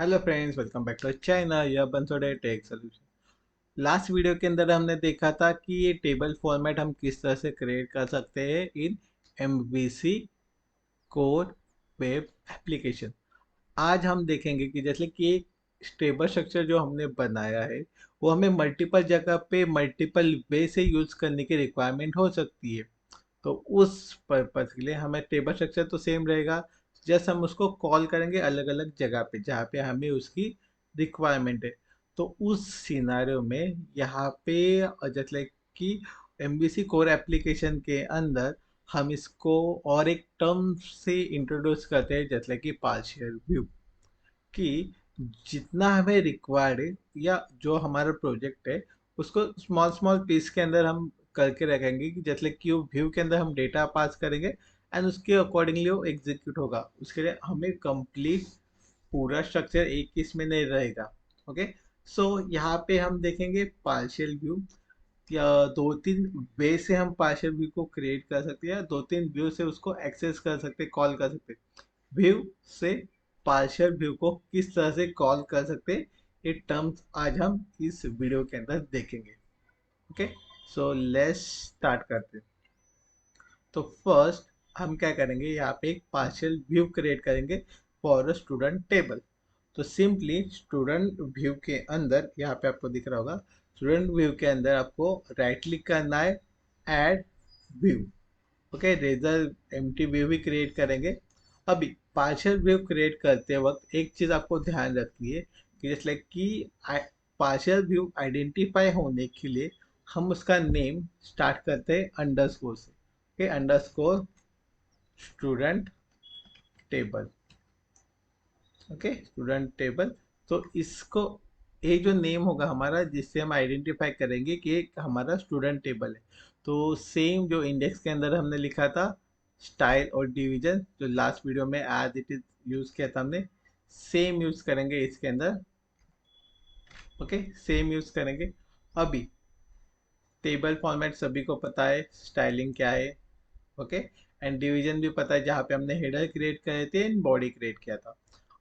Hello friends, welcome back to China. यह Bansode tech solution. Last video के अंदर हमने देखा था कि ये टेबल फॉर्मेट हम किस तरह से क्रिएट कर सकते हैं इन MVC कोर वेब एप्लीकेशन। आज हम देखेंगे कि जैसे कि एक टेबल स्ट्रक्चर जो हमने बनाया है वो हमें मल्टीपल जगह पे मल्टीपल वे से यूज करने की रिक्वायरमेंट हो सकती है। तो उस पर्पज के लिए हमें टेबल स्ट्रक्चर तो सेम रहेगा, जस्ट हम उसको कॉल करेंगे अलग अलग जगह पे जहाँ पे हमें उसकी रिक्वायरमेंट है। तो उस सिनारियो में यहाँ पे जैसे लाइक कि MVC कोर एप्लीकेशन के अंदर हम इसको और एक टर्म से इंट्रोड्यूस करते हैं, जैसे कि पार्शियल व्यू। कि जितना हमें रिक्वायर्ड है या जो हमारा प्रोजेक्ट है उसको स्मॉल स्मॉल पीस के अंदर हम करके रखेंगे कि जैसे कि वो व्यू के अंदर हम डेटा पास करेंगे एंड उसके अकॉर्डिंगली वो एग्जीक्यूट होगा। उसके लिए हमें कंप्लीट पूरा स्ट्रक्चर एक ही इसमें नहीं रहेगा। ओके, सो यहाँ पे हम देखेंगे पार्शियल व्यू या दो तीन वे से हम पार्शियल व्यू को क्रिएट कर सकते हैं या दो तीन व्यू से उसको एक्सेस कर सकते हैं, कॉल कर सकते हैं। व्यू से पार्शियल व्यू को किस तरह से कॉल कर सकते हैं, ये टर्म्स आज हम इस वीडियो के अंदर देखेंगे। ओके, सो लेट्स स्टार्ट करते हैं। तो फर्स्ट हम क्या करेंगे, यहाँ पे एक पार्शियल व्यू क्रिएट करेंगे फॉर अ स्टूडेंट टेबल। तो सिंपली स्टूडेंट व्यू के अंदर यहाँ पे आपको दिख रहा होगा, स्टूडेंट व्यू के अंदर आपको राइट क्लिक करना है, add view. Okay, razor empty view भी क्रिएट करेंगे। अभी पार्शियल व्यू क्रिएट करते वक्त एक चीज आपको ध्यान रखनी है कि जैसे कि पार्शियल व्यू आइडेंटिफाई होने के लिए हम उसका नेम स्टार्ट करते हैं अंडरस्कोर से। Okay, underscore student table. Okay, student table. तो इसको ये जो नेम होगा हमारा जिससे हम आइडेंटिफाई करेंगे कि एक हमारा स्टूडेंट टेबल है। तो सेम जो इंडेक्स के अंदर हमने लिखा था स्टाइल और डिवीजन, जो लास्ट वीडियो में एज इट इज यूज किया था हमने, सेम यूज करेंगे इसके अंदर। ओके, सेम यूज करेंगे। अभी टेबल फॉर्मेट सभी को पता है स्टाइलिंग क्या है। ओके, एंड डिवीजन भी पता है जहाँ पे हमने हेडर क्रिएट करे थे एंड बॉडी क्रिएट किया था।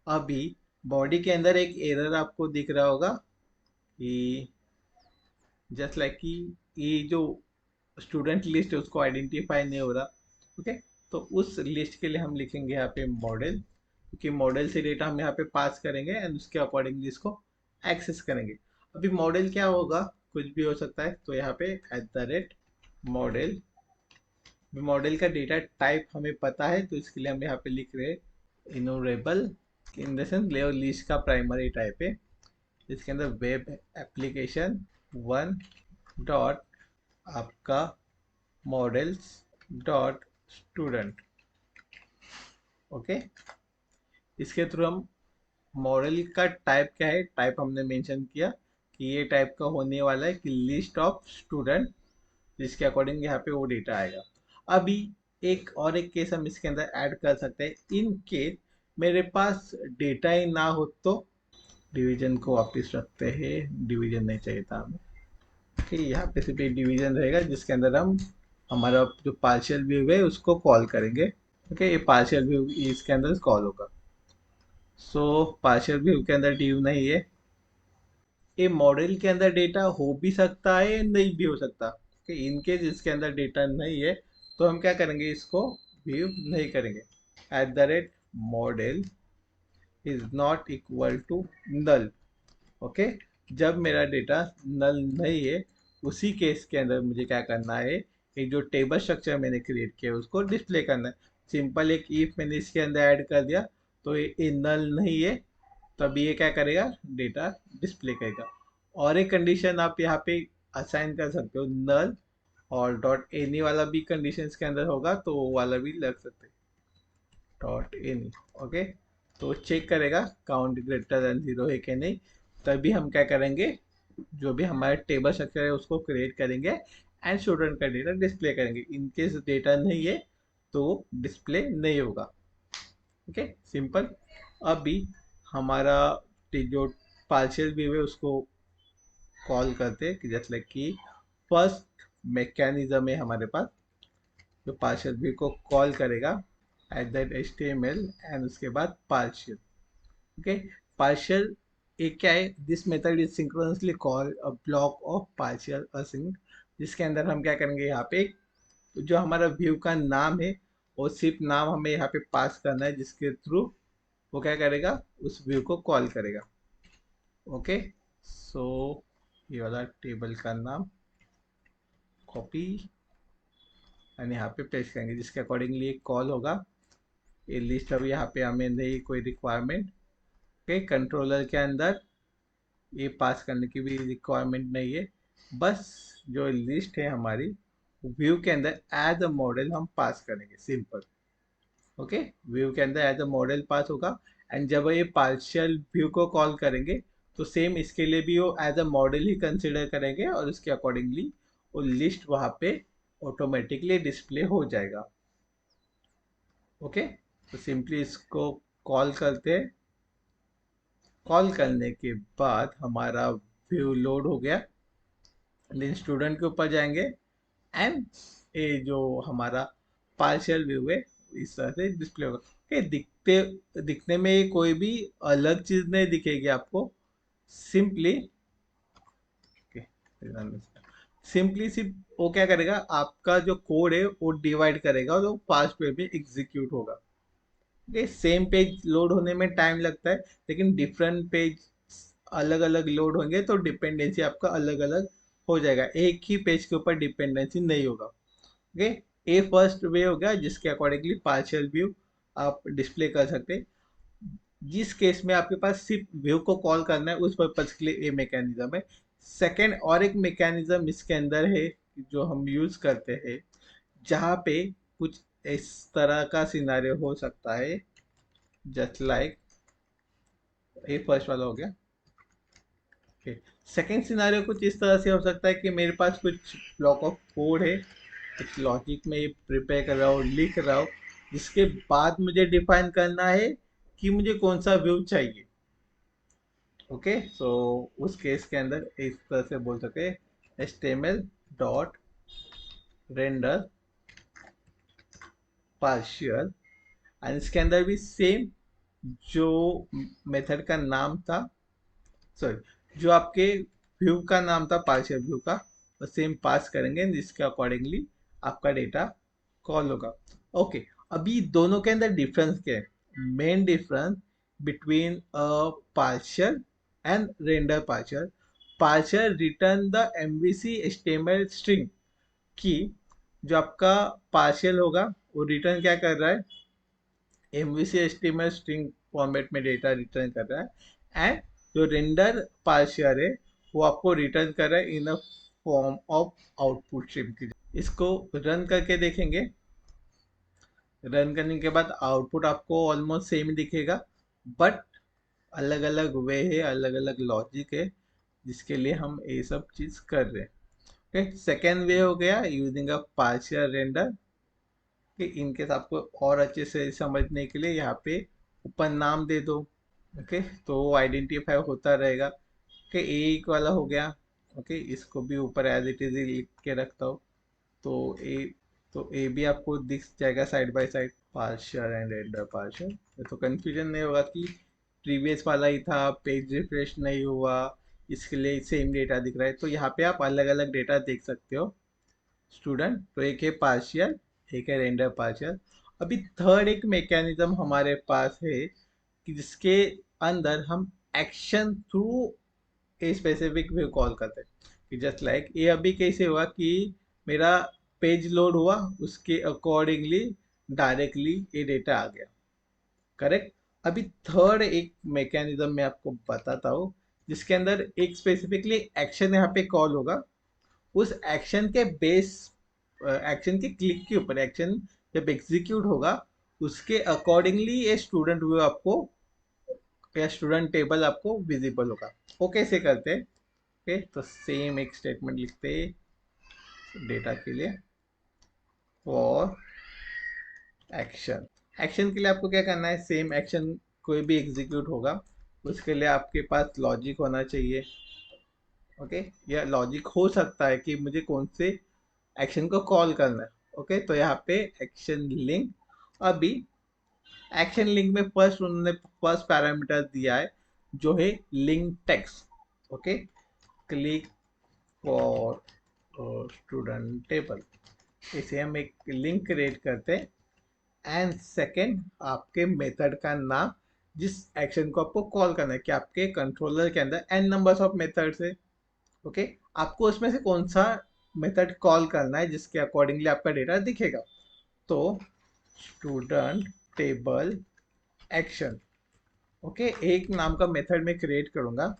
अभी बॉडी के अंदर एक एरर आपको दिख रहा होगा कि जस्ट लाइक कि ये जो स्टूडेंट लिस्ट है उसको आइडेंटिफाई नहीं हो रहा। ओके, तो उस लिस्ट के लिए हम लिखेंगे यहाँ पे मॉडल, क्योंकि मॉडल से डेटा हम यहाँ पे पास करेंगे एंड उसके अकॉर्डिंगली इसको एक्सेस करेंगे। अभी मॉडल क्या होगा, कुछ भी हो सकता है। तो यहाँ पे @मॉडल, मॉडल का डेटा टाइप हमें पता है तो इसके लिए हम यहाँ पे लिख रहे हैं enumerable. In the sense layer list का प्राइमरी टाइप है। इसके अंदर वेब एप्लीकेशन वन डॉट आपका मॉडल्स डॉट स्टूडेंट। ओके, इसके थ्रू हम मॉडल का टाइप क्या है, टाइप हमने मेंशन किया कि ये टाइप का होने वाला है कि लिस्ट ऑफ स्टूडेंट, जिसके अकॉर्डिंग यहाँ पे वो डेटा आएगा। अभी एक केस हम इसके अंदर ऐड कर सकते हैं। इन केस मेरे पास डेटा ही ना हो तो डिवीजन को वापस रखते हैं, डिवीजन नहीं चाहिए था हमें। ठीक है, यहाँ पे सिर्फ एक डिवीजन रहेगा जिसके अंदर हम हमारा जो पार्शियल व्यू है उसको कॉल करेंगे। ओके, ये पार्शियल व्यू इसके अंदर कॉल होगा। सो पार्शियल व्यू के अंदर डिव नहीं है। ये मॉडल के अंदर डेटा हो भी सकता है नहीं भी हो सकता। कि इनकेस इसके अंदर डेटा नहीं है तो हम क्या करेंगे, इसको व्यू नहीं करेंगे। @Model is not equal to null. Okay, जब मेरा डेटा नल नहीं है उसी केस के अंदर मुझे क्या करना है, एक जो टेबल स्ट्रक्चर मैंने क्रिएट किया है उसको डिस्प्ले करना है। सिंपल एक इफ मैंने इसके अंदर ऐड कर दिया तो ये नल नहीं है, तब ये क्या करेगा, डेटा डिस्प्ले करेगा। और एक कंडीशन आप यहाँ पे असाइन कर सकते हो, नल और डॉट एनी वाला भी कंडीशन के अंदर होगा तो वो वाला भी लग सकते हैं, डॉट एनी। ओके, तो चेक करेगा काउंट ग्रेटर देन 0 है कि नहीं। तभी हम क्या करेंगे, जो भी हमारे टेबल स्ट्रक्चर है उसको क्रिएट करेंगे एंड स्टूडेंट का डेटा डिस्प्ले करेंगे। इनकेस डेटा नहीं है तो डिस्प्ले नहीं होगा। Okay, simple. अभी हमारा जो पार्शियल व्यू है उसको कॉल करते हैं कि जैसे कि फर्स्ट मैकेनिज्म है हमारे पास जो पार्शियल व्यू को कॉल करेगा @HTML एंड उसके बाद पार्शियल। ओके, पार्शियल एक क्या है, this method is synchronously called a block of partial async, जिसके अंदर हम क्या करेंगे, यहाँ पे जो हमारा व्यू का नाम है वो सिर्फ नाम हमें यहाँ पे पास करना है, जिसके थ्रू वो क्या करेगा, उस व्यू को कॉल करेगा। ओके, सो ये वाला टेबल का नाम कॉपी एंड यहाँ पे पेस्ट करेंगे, जिसके अकॉर्डिंगली एक कॉल होगा। ये लिस्ट अभी यहाँ पे हमें नहीं कोई रिक्वायरमेंट। ओके, कंट्रोलर के अंदर ये पास करने की भी रिक्वायरमेंट नहीं है, बस जो लिस्ट है हमारी व्यू के अंदर एज अ मॉडल हम पास करेंगे, सिंपल। ओके, व्यू के अंदर एज अ मॉडल पास होगा, एंड जब ये पार्शियल व्यू को कॉल करेंगे तो सेम इसके लिए भी वो एज अ मॉडल ही कंसिडर करेंगे, और उसके अकॉर्डिंगली वो लिस्ट वहाँ पे ऑटोमेटिकली डिस्प्ले हो जाएगा। ओके, तो सिंपली इसको कॉल करते हैं। कॉल करने के बाद हमारा व्यू लोड हो गया, देन स्टूडेंट के ऊपर जाएंगे, एंड ये जो हमारा पार्शियल व्यू है इस तरह से डिस्प्ले होगा। ओके, दिखने में ये कोई भी अलग चीज नहीं दिखेगी आपको, सिंपली सिंपली सिर्फ वो क्या करेगा, आपका जो कोड है वो डिवाइड करेगा और वो फास्ट वे में एग्जीक्यूट होगा। ओके, सेम पेज लोड होने में टाइम लगता है, लेकिन डिफरेंट पेज अलग अलग लोड होंगे तो डिपेंडेंसी आपका अलग अलग हो जाएगा, एक ही पेज के ऊपर डिपेंडेंसी नहीं होगा। ओके, ए फर्स्ट वे हो गया जिसके अकॉर्डिंगली पार्शियल व्यू आप डिस्प्ले कर सकते हैं। जिस केस में आपके पास सिर्फ व्यू को कॉल करना है, उस पर्पज के लिए ये मैकेनिज्म है। सेकेंड और एक मैकेनिज्म इसके अंदर है जो हम यूज करते हैं, जहाँ पे कुछ इस तरह का सिनारियो हो सकता है, जस्ट लाइक ये फर्स्ट वाला हो गया। सेकेंड सिनारियो कुछ इस तरह से हो सकता है कि मेरे पास कुछ ब्लॉक ऑफ कोड है, कुछ लॉजिक में प्रिपेयर कर रहा हूँ, लिख रहा हूँ, जिसके बाद मुझे डिफाइन करना है कि मुझे कौन सा व्यू चाहिए। ओके, सो उस केस के अंदर इस तरह से बोल सके HTML dot render partial, and इसके अंदर भी सेम जो मेथड का नाम था, सॉरी जो आपके व्यू का नाम था पार्शियल व्यू का, वो सेम पास करेंगे, जिसके अकॉर्डिंगली आपका डेटा कॉल होगा। ओके, अभी दोनों के अंदर डिफरेंस क्या है, main difference between a partial and render partial. Partial return the MVC HTML string की, जो आपका पार्शियल होगा वो रिटर्न क्या कर रहा है, MVC HTML स्ट्रिंग फॉर्मेट में डेटा रिटर्न कर रहा है, एंड जो रेंडर पार्शियल है वो आपको रिटर्न कर रहा है in a form of output stream की। इसको रन करके देखेंगे, रन करने के बाद आउटपुट आपको ऑलमोस्ट सेम दिखेगा, बट अलग अलग वे है, अलग अलग लॉजिक है, जिसके लिए हम ये सब चीज कर रहे हैं। ओके, सेकेंड वे हो गया यूजिंग अ पार्शियल रेंडर, कि इनकेस आपको और अच्छे से समझने के लिए यहाँ पे ऊपर नाम दे दो। ओके, तो वो आइडेंटिफाई होता रहेगा। ओके, एक वाला हो गया। ओके, इसको भी ऊपर एज इट इज लिख के रखता हूँ, तो ए, तो ए भी आपको दिख जाएगा side by side, partial and render partial. तो कंफ्यूजन नहीं होगा कि प्रीवियस वाला ही था, पेज रिफ्रेश नहीं हुआ, इसके लिए सेम डेटा दिख रहा है। तो यहाँ पे आप अलग अलग डेटा देख सकते हो स्टूडेंट। तो एक है पार्शियल, एक है रेंडर पार्शियल। अभी थर्ड एक मैकेनिज्म हमारे पास है कि जिसके अंदर हम action through a specific view call करते हैं, कि जस्ट लाइक ये अभी कैसे हुआ कि मेरा पेज लोड हुआ, उसके अकॉर्डिंगली डायरेक्टली ये डेटा आ गया, करेक्ट। अभी थर्ड एक मैकेनिज्म मैं आपको बताता हूँ, जिसके अंदर एक स्पेसिफिकली एक्शन यहाँ पे कॉल होगा, उस एक्शन के बेस, एक्शन के क्लिक के ऊपर एक्शन जब एग्जीक्यूट होगा, उसके अकॉर्डिंगली ये स्टूडेंट व्यू आपको या स्टूडेंट टेबल आपको विजिबल होगा। वो कैसे करते हैं, ओके, तो सेम एक स्टेटमेंट लिखते हैं डेटा के लिए, फॉर एक्शन। एक्शन के लिए आपको क्या करना है, सेम एक्शन कोई भी एग्जीक्यूट होगा उसके लिए आपके पास लॉजिक होना चाहिए। ओके, या लॉजिक हो सकता है कि मुझे कौन से एक्शन को कॉल करना है। ओके, तो यहाँ पे एक्शन लिंक, अभी एक्शन लिंक में फर्स्ट उन्होंने फर्स्ट पैरामीटर दिया है, जो है link text. Okay, click for student table, इसे हम एक लिंक क्रिएट करते हैं। एंड सेकेंड, आपके मेथड का नाम, जिस एक्शन को आपको कॉल करना है, कि आपके कंट्रोलर के अंदर एन नंबर्स ऑफ मेथड्स है। ओके, आपको उसमें से कौन सा मेथड कॉल करना है जिसके अकॉर्डिंगली आपका डेटा दिखेगा। तो स्टूडेंट टेबल एक्शन, ओके, एक नाम का मेथड मैं क्रिएट करूंगा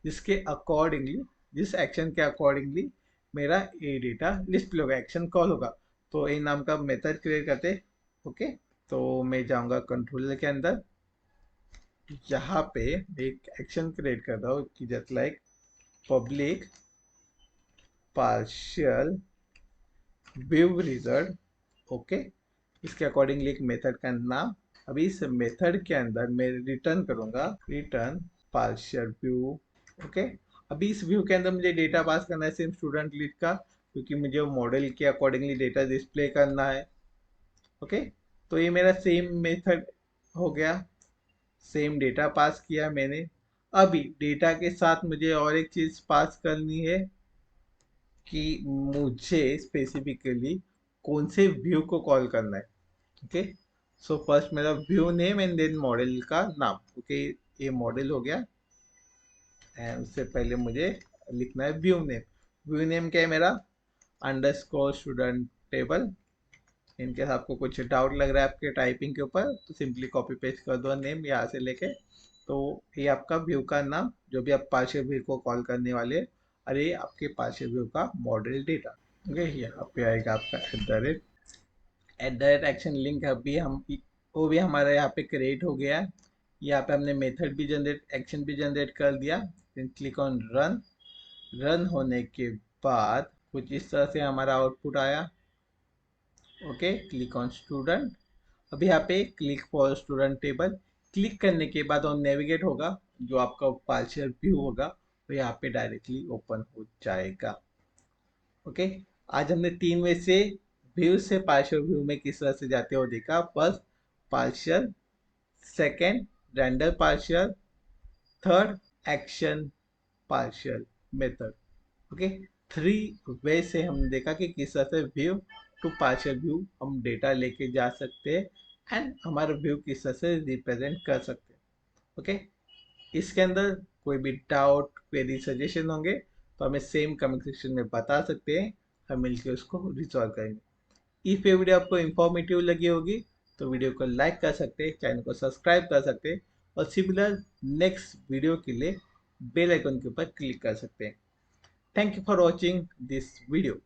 जिसके अकॉर्डिंगली, जिस एक्शन के अकॉर्डिंगली मेरा ये डेटा डिस्प्ले होगा, एक्शन कॉल होगा। तो ये नाम का मेथड क्रिएट करते। ओके, तो मैं जाऊंगा कंट्रोलर के अंदर, यहाँ पे एक एक्शन क्रिएट करता हूँ कि just like public partial view result. Okay, इसके अकॉर्डिंगली एक मेथड का नाम। अभी इस मेथड के अंदर मैं रिटर्न करूंगा, रिटर्न पार्शियल व्यू। ओके, अभी इस व्यू के अंदर मुझे डेटा पास करना है सेम स्टूडेंट लीड का, क्योंकि मुझे वो मॉडल के अकॉर्डिंगली डेटा डिस्प्ले करना है। ओके, तो ये मेरा सेम मेथड हो गया, सेम डेटा पास किया मैंने। अभी डेटा के साथ मुझे और एक चीज पास करनी है कि मुझे स्पेसिफिकली कौन से व्यू को कॉल करना है। ओके, सो फर्स्ट मेरा view name and then model का नाम। ओके, ये मॉडल हो गया। एंड उससे पहले मुझे लिखना है व्यू नेम। व्यू नेम क्या है मेरा, अंडरस्कोर स्टूडेंट टेबल। इनकेस आपको कुछ डाउट लग रहा है आपके टाइपिंग के ऊपर, तो सिंपली कॉपी पेस्ट कर दो नेम यहाँ से लेके। तो ये आपका व्यू का नाम, जो भी आप पार्शियल व्यू को कॉल करने वाले हैं, और ये आपके पार्शियल व्यू का मॉडल डेटा। ओके, यहाँ पे आएगा आपका at the rate action link. अभी हम वो भी हमारा यहाँ पे क्रिएट हो गया है। यहाँ पे हमने मेथड भी जनरेट, एक्शन भी जनरेट कर दिया। Then click on run. Run होने के बाद कुछ इस तरह से हमारा आउटपुट आया। Okay, click on student. अभी यहाँ पे click for student table click करने के बाद और नेविगेट होगा, जो आपका पार्शियल व्यू होगा तो यहाँ पे डायरेक्टली ओपन हो जाएगा। ओके, आज हमने तीन में से व्यू से पार्शियल व्यू में किस तरह से जाते हो देखा। First partial, second render partial, third action partial method. Okay, three way से हमने देखा कि किस तरह से व्यू टू पार्शियल व्यू हम डेटा लेके जा सकते हैं एंड हमारा व्यू किस तरह से रिप्रेजेंट कर सकते हैं। ओके, इसके अंदर कोई भी डाउट, क्वेरी, सजेशन होंगे तो हमें सेम कमेंट सेक्शन में बता सकते हैं, हम मिलकर उसको रिजॉल्व करेंगे। इफ ये वीडियो आपको इंफॉर्मेटिव लगी होगी तो वीडियो को लाइक कर सकते हैं, चैनल को सब्सक्राइब कर सकते हैं, और सिमिलर नेक्स्ट वीडियो के लिए बेल आइकन के ऊपर क्लिक कर सकते हैं। Thank you for watching this video.